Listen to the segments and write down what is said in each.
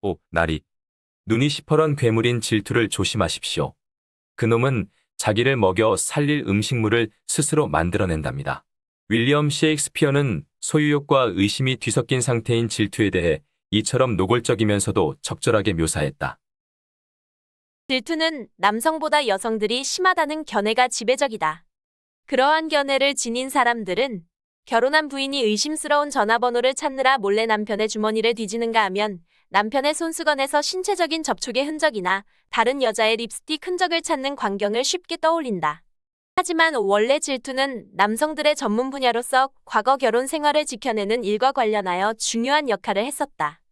오, 나리. 눈이 시퍼런 괴물인 질투를 조심하십시오. 그놈은 자기를 먹여 살릴 음식물을 스스로 만들어낸답니다. 윌리엄 셰익스피어는 소유욕과 의심이 뒤섞인 상태인 질투에 대해 이처럼 노골적이면서도 적절하게 묘사했다. 질투는 남성보다 여성들이 심하다는 견해가 지배적이다. 그러한 견해를 지닌 사람들은 결혼한 부인이 의심스러운 전화번호를 찾느라 몰래 남편의 주머니를 뒤지는가 하면 남편의 손수건에서 신체적인 접촉의 흔적이나 다른 여자의 립스틱 흔적을 찾는 광경을 쉽게 떠올린다. 하지만 원래 질투는 남성들의 전문 분야로서 과거 결혼 생활을 지켜내는 일과 관련하여 중요한 역할을 했었다.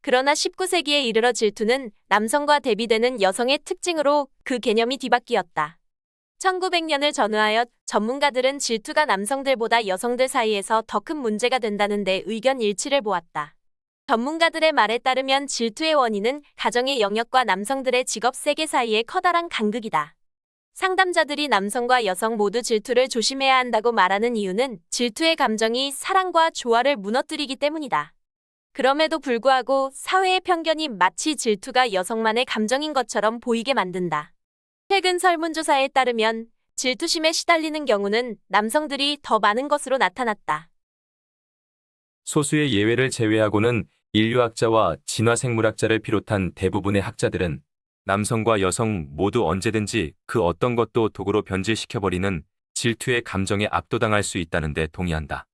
그러나 19세기에 이르러 질투는 남성과 대비되는 여성의 특징으로 그 개념이 뒤바뀌었다. 1900년을 전후하여 전문가들은 질투가 남성들보다 여성들 사이에서 더 큰 문제가 된다는 데 의견 일치를 보았다. 전문가들의 말에 따르면 질투의 원인은 가정의 영역과 남성들의 직업 세계 사이의 커다란 간극이다. 상담자들이 남성과 여성 모두 질투를 조심해야 한다고 말하는 이유는 질투의 감정이 사랑과 조화를 무너뜨리기 때문이다. 그럼에도 불구하고 사회의 편견이 마치 질투가 여성만의 감정인 것처럼 보이게 만든다. 최근 설문조사에 따르면 질투심에 시달리는 경우는 남성들이 더 많은 것으로 나타났다. 소수의 예외를 제외하고는 인류학자와 진화생물학자를 비롯한 대부분의 학자들은 남성과 여성 모두 언제든지 그 어떤 것도 도구로 변질시켜버리는 질투의 감정에 압도당할 수 있다는 데 동의한다.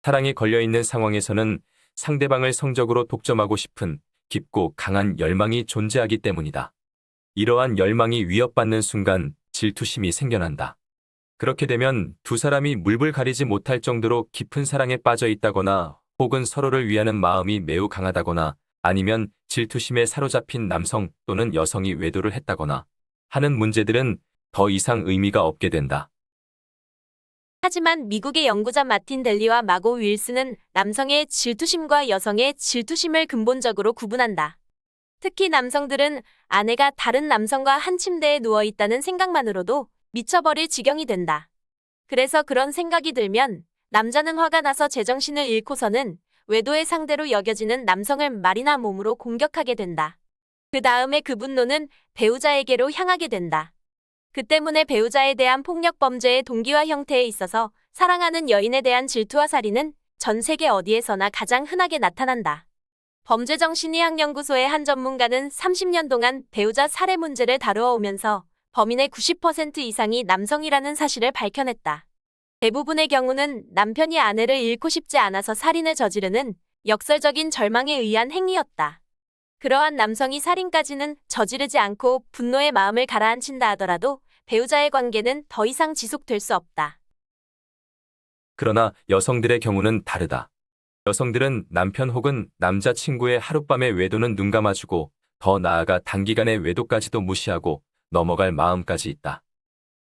사랑에 걸려있는 상황에서는 상대방을 성적으로 독점하고 싶은 깊고 강한 열망이 존재하기 때문이다. 이러한 열망이 위협받는 순간 질투심이 생겨난다. 그렇게 되면 두 사람이 물불 가리지 못할 정도로 깊은 사랑에 빠져 있다거나 혹은 서로를 위하는 마음이 매우 강하다거나 아니면 질투심에 사로잡힌 남성 또는 여성이 외도를 했다거나 하는 문제들은 더 이상 의미가 없게 된다. 하지만 미국의 연구자 마틴 델리와 마고 윌슨은 남성의 질투심과 여성의 질투심을 근본적으로 구분한다. 특히 남성들은 아내가 다른 남성과 한 침대에 누워 있다는 생각만으로도 미쳐버릴 지경이 된다. 그래서 그런 생각이 들면 남자는 화가 나서 제정신을 잃고서는 외도의 상대로 여겨지는 남성을 말이나 몸으로 공격하게 된다. 그 다음에 그 분노는 배우자에게로 향하게 된다. 그 때문에 배우자에 대한 폭력 범죄의 동기와 형태에 있어서 사랑하는 여인에 대한 질투와 살인은 전 세계 어디에서나 가장 흔하게 나타난다. 범죄정신의학연구소의 한 전문가는 30년 동안 배우자 살해 문제를 다루어 오면서 범인의 90% 이상이 남성이라는 사실을 밝혀냈다. 대부분의 경우는 남편이 아내를 잃고 싶지 않아서 살인을 저지르는 역설적인 절망에 의한 행위였다. 그러한 남성이 살인까지는 저지르지 않고 분노의 마음을 가라앉힌다 하더라도 배우자의 관계는 더 이상 지속될 수 없다. 그러나 여성들의 경우는 다르다. 여성들은 남편 혹은 남자친구의 하룻밤의 외도는 눈 감아주고 더 나아가 단기간의 외도까지도 무시하고 넘어갈 마음까지 있다.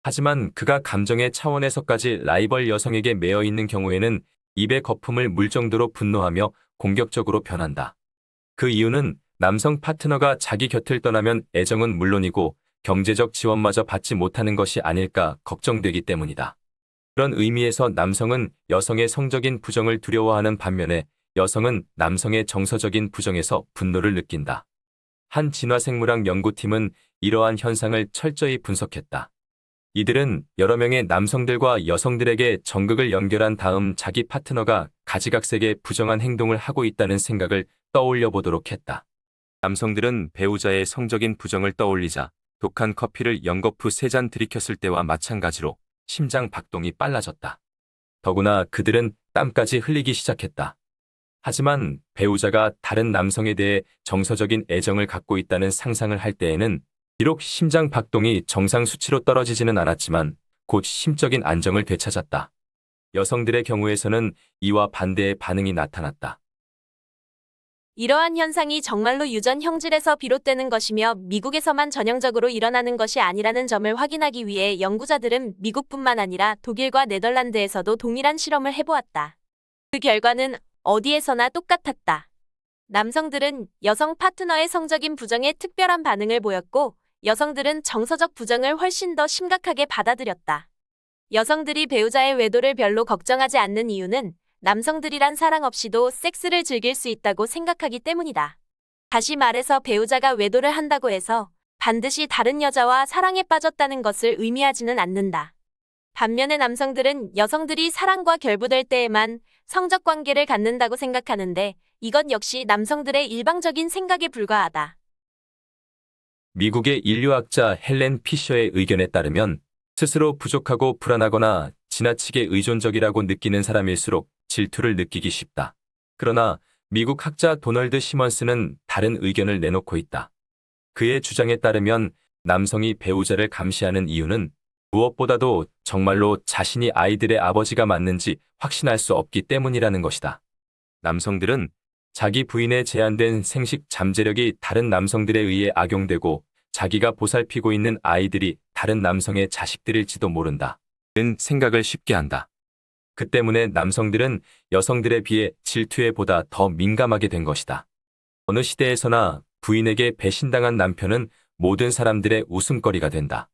하지만 그가 감정의 차원에서까지 라이벌 여성에게 매여 있는 경우에는 입에 거품을 물 정도로 분노하며 공격적으로 변한다. 그 이유는 남성 파트너가 자기 곁을 떠나면 애정은 물론이고 경제적 지원마저 받지 못하는 것이 아닐까 걱정되기 때문이다. 그런 의미에서 남성은 여성의 성적인 부정을 두려워하는 반면에 여성은 남성의 정서적인 부정에서 분노를 느낀다. 한 진화생물학 연구팀은 이러한 현상을 철저히 분석했다. 이들은 여러 명의 남성들과 여성들에게 전극을 연결한 다음 자기 파트너가 가지각색의 부정한 행동을 하고 있다는 생각을 떠올려 보도록 했다. 남성들은 배우자의 성적인 부정을 떠올리자 독한 커피를 연거푸 3잔 들이켰을 때와 마찬가지로 심장 박동이 빨라졌다. 더구나 그들은 땀까지 흘리기 시작했다. 하지만 배우자가 다른 남성에 대해 정서적인 애정을 갖고 있다는 상상을 할 때에는 비록 심장 박동이 정상 수치로 떨어지지는 않았지만 곧 심적인 안정을 되찾았다. 여성들의 경우에서는 이와 반대의 반응이 나타났다. 이러한 현상이 정말로 유전 형질에서 비롯되는 것이며 미국에서만 전형적으로 일어나는 것이 아니라는 점을 확인하기 위해 연구자들은 미국뿐만 아니라 독일과 네덜란드에서도 동일한 실험을 해보았다. 그 결과는 어디에서나 똑같았다. 남성들은 여성 파트너의 성적인 부정에 특별한 반응을 보였고 여성들은 정서적 부정을 훨씬 더 심각하게 받아들였다. 여성들이 배우자의 외도를 별로 걱정하지 않는 이유는 남성들이란 사랑 없이도 섹스를 즐길 수 있다고 생각하기 때문이다. 다시 말해서 배우자가 외도를 한다고 해서 반드시 다른 여자와 사랑에 빠졌다는 것을 의미하지는 않는다. 반면에 남성들은 여성들이 사랑과 결부될 때에만 성적 관계를 갖는다고 생각하는데 이건 역시 남성들의 일방적인 생각에 불과하다. 미국의 인류학자 헬렌 피셔의 의견에 따르면 스스로 부족하고 불안하거나 지나치게 의존적이라고 느끼는 사람일수록 질투를 느끼기 쉽다. 그러나 미국 학자 도널드 시먼스는 다른 의견을 내놓고 있다. 그의 주장에 따르면 남성이 배우자를 감시하는 이유는 무엇보다도 정말로 자신이 아이들의 아버지가 맞는지 확신할 수 없기 때문이라는 것이다. 남성들은 자기 부인의 제한된 생식 잠재력이 다른 남성들에 의해 악용되고 자기가 보살피고 있는 아이들이 다른 남성의 자식들일지도 모른다. 는 생각을 쉽게 한다. 그 때문에 남성들은 여성들에 비해 질투에 보다 더 민감하게 된 것이다. 어느 시대에서나 부인에게 배신당한 남편은 모든 사람들의 웃음거리가 된다.